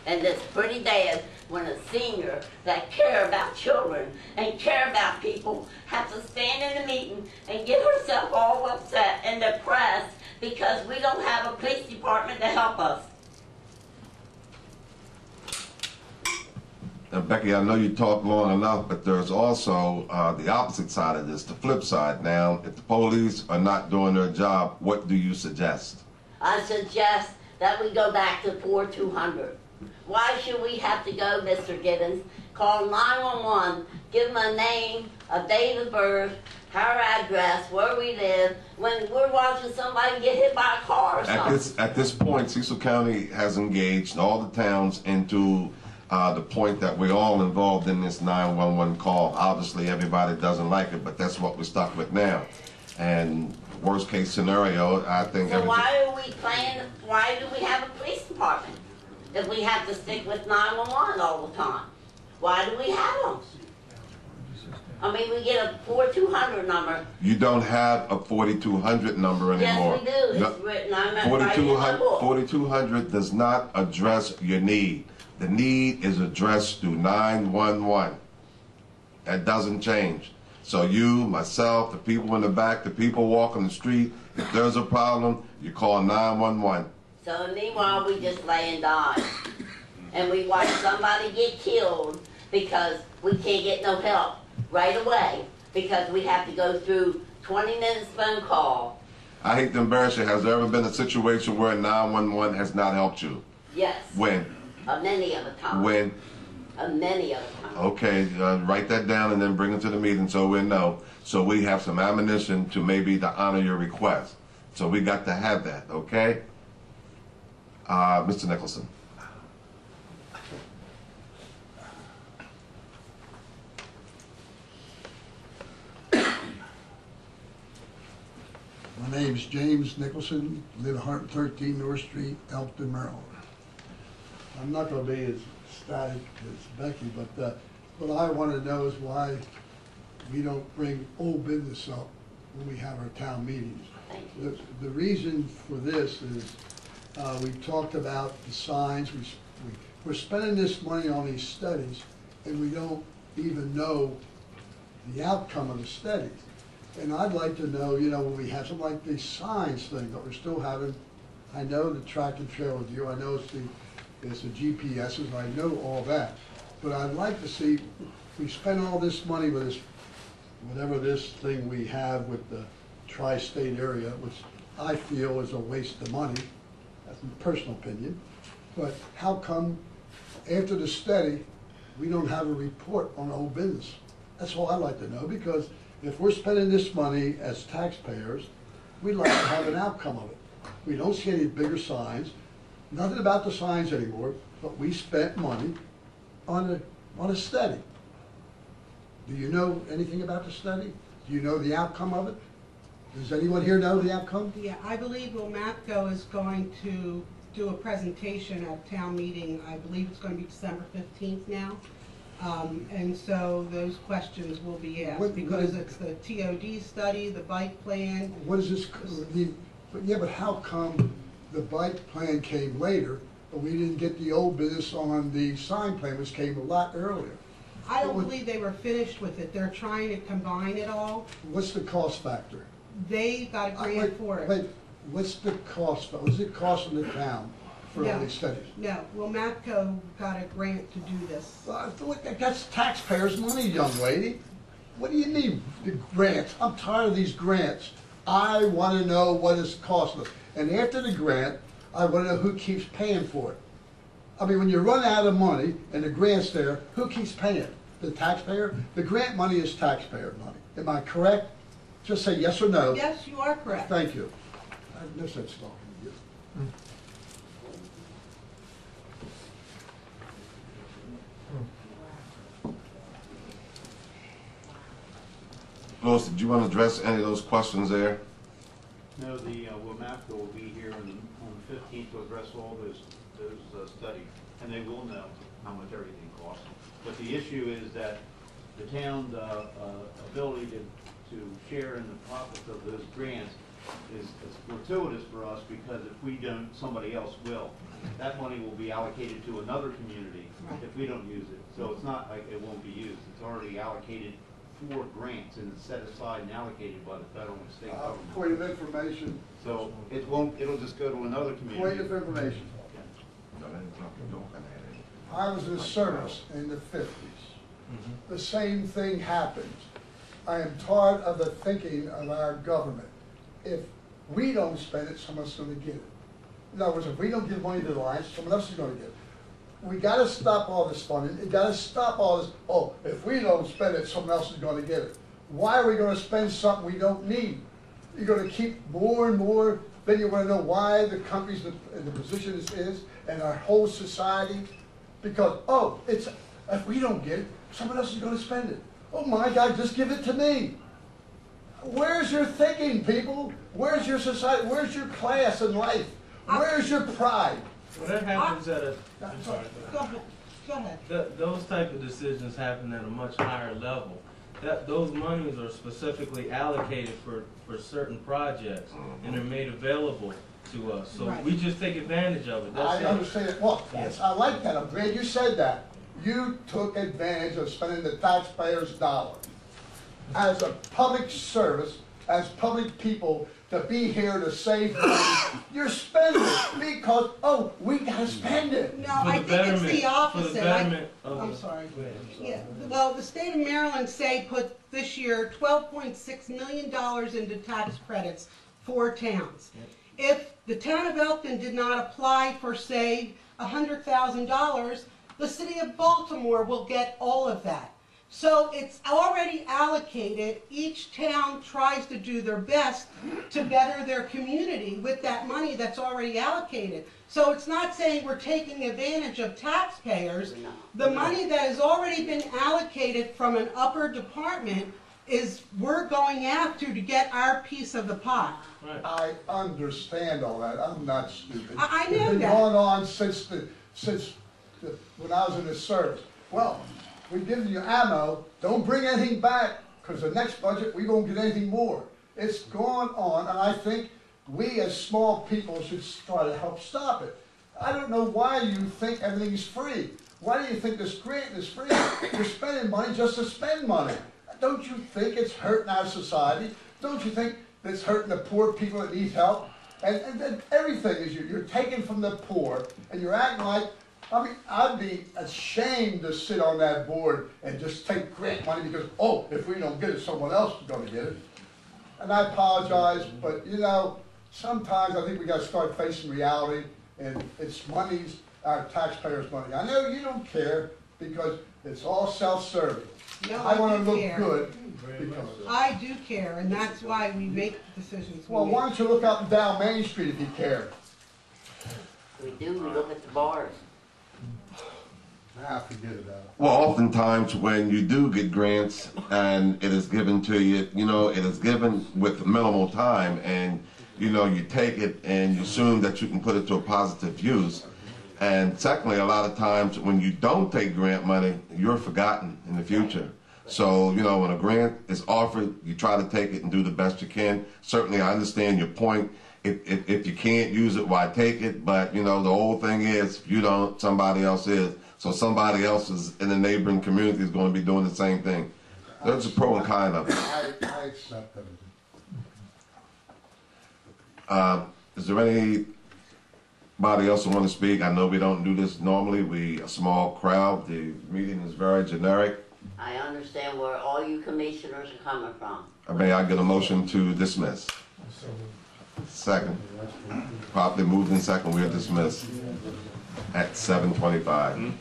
And it's pretty bad when a senior that care about children and care about people has to stand in a meeting and get herself all upset and depressed because we don't have a police department to help us. Now, Becky, I know you talked long enough, but there's also the opposite side of this, the flip side. Now, if the police are not doing their job, what do you suggest? I suggest that we go back to 4200. Why should we have to go, Mr. Gibbons, call 911, give them a name, a date of birth, our address, where we live, when we're watching somebody get hit by a car or something? At this point, Cecil County has engaged all the towns into the point that we're all involved in this 911 call. Obviously, everybody doesn't like it, but that's what we're stuck with now. And worst case scenario, I think. So why are we playing? Why do we have a police department if we have to stick with 911 all the time? Why do we have them? I mean, we get a 4200 number. You don't have a 4200 number anymore. Yes, we do. It's written on my right in my book. 4200 does not address your need. The need is addressed through 911. That doesn't change. So you, myself, the people in the back, the people walking the street, if there's a problem, you call 911. So meanwhile, we just lay and die. And we watch somebody get killed because we can't get no help right away because we have to go through 20 minutes phone call. I hate to embarrass you. Has there ever been a situation where 911 has not helped you? Yes. When? Many of the times. When? Many of the times. Okay, write that down and then bring it to the meeting so we know. So we have some ammunition to maybe to honor your request. So we got to have that, okay? Mr. Nicholson. My name's James Nicholson, live 113 North Street, Elkton, Maryland. I'm not going to be as static as Becky, but what I want to know is why we don't bring old business up when we have our town meetings. The reason for this is we talked about the signs. We're spending this money on these studies, and we don't even know the outcome of the studies. And I'd like to know, you know, when we have something like these signs thing, but we're still having, I know the track and trail deal, I know it's the GPSs, I know all that. But I'd like to see, we spend all this money with this, whatever this thing we have with the tri-state area, which I feel is a waste of money, that's my personal opinion. But how come after the study, we don't have a report on old business? That's all I'd like to know, because if we're spending this money as taxpayers, we'd like to have an outcome of it. We don't see any bigger signs, nothing about the signs anymore, but we spent money on a study. Do you know anything about the study? Do you know the outcome of it? Does anyone here know the outcome? Yeah, I believe Will Matko is going to do a presentation at town meeting. I believe it's going to be December 15th now. And so those questions will be asked because it's the TOD study, the bike plan. What is this? Yeah, but how come the bike plan came later, but we didn't get the old business on the sign plan, which came a lot earlier? I don't believe they were finished with it. They're trying to combine it all. What's the cost factor? They got a grant for it. Wait, what's the cost? What is it costing the town for all these studies? No, Will Matko got a grant to do this. That's taxpayers' money, young lady. What do you need the grants? I'm tired of these grants. I want to know what it's costing us. And after the grant, I want to know who keeps paying for it. I mean, when you run out of money and the grant's there, who keeps paying? The taxpayer? The grant money is taxpayer money. Am I correct? Just say yes or no. Yes, you are correct. Thank you. I have no sense talking to you. Louis, did you want to address any of those questions there? No, the WMAPCO will be here on the 15th to address all those studies, and they will know how much everything costs. But the issue is that the town's ability to share in the profits of those grants is fortuitous for us, because if we don't, somebody else will. That money will be allocated to another community if we don't use it. So it's not like it won't be used. It's already allocated for grants, and it's set aside and allocated by the federal and state government. Point of information. So it won't, it'll just go to another community. Point of information. I was in service in the 50s. The same thing happened. I am tired of the thinking of our government. If we don't spend it, someone else is going to get it. In other words, if we don't give money to the Alliance, someone else is going to get it. We got to stop all this funding. We got to stop all this. Oh, if we don't spend it, someone else is going to get it. Why are we going to spend something we don't need? You're going to keep more and more. Then you want to know why the country's in the position it is, and our whole society. Because, oh, it's, if we don't get it, someone else is going to spend it. Oh my God, just give it to me. Where's your thinking, people? Where's your society? Where's your class in life? Where's your pride? Well, that happens at a, I'm sorry. Go ahead. Go ahead. Those type of decisions happen at a much higher level. Those monies are specifically allocated for certain projects, and they're made available to us. So we just take advantage of it. That's I understand it. Well, yes, I like that. I'm glad you said that. You took advantage of spending the taxpayers' dollar. As a public service, as public people, to be here to save money, you're spending it because, oh, we gotta spend it. No, I think it's the opposite. For the betterment I'm sorry. Yeah, well, the state of Maryland, say, put this year $12.6 million into tax credits for towns. If the town of Elkton did not apply for, say, $100,000, the city of Baltimore will get all of that. So it's already allocated. Each town tries to do their best to better their community with that money that's already allocated. So it's not saying we're taking advantage of taxpayers. The money that has already been allocated from an upper department is we're going after to get our piece of the pie. Right. I understand all that. I'm not stupid. I know It's been that. going on since when I was in the service. Well, we've given you ammo. Don't bring anything back, because the next budget we won't get anything more. It's gone on, and I think we as small people should try to help stop it. I don't know why you think everything's free. Why do you think this grant is free? You're spending money just to spend money. Don't you think it's hurting our society? Don't you think it's hurting the poor people that need help? And everything is you're taking from the poor, and you're acting like, I mean, I'd be ashamed to sit on that board and just take grant money because, oh, if we don't get it, someone else is going to get it. And I apologize, but you know, sometimes I think we got to start facing reality, and it's money's our taxpayers' money. I know you don't care because it's all self-serving. No, I want to do look care. good because of it. I do care, and that's why we make the decisions we Well, make. why don't you look up and down Main Street if you care? We do, we look at the bars. Forget about it. Well, oftentimes when you do get grants and it is given to you, you know, it is given with minimal time, and you know, you take it and you assume that you can put it to a positive use. And secondly, a lot of times when you don't take grant money, you're forgotten in the future. So, you know, when a grant is offered, you try to take it and do the best you can. Certainly, I understand your point. If you can't use it, why take it? But, you know, the whole thing is, if you don't, somebody else is. So somebody else is in the neighboring community is going to be doing the same thing. There's a pro and con of it. I accept everything. Is there anybody else who want to speak? I know we don't do this normally. We a small crowd. The meeting is very generic. I understand where all you commissioners are coming from. May I get a motion to dismiss? Second. Properly moved in second. We are dismissed at 7:25.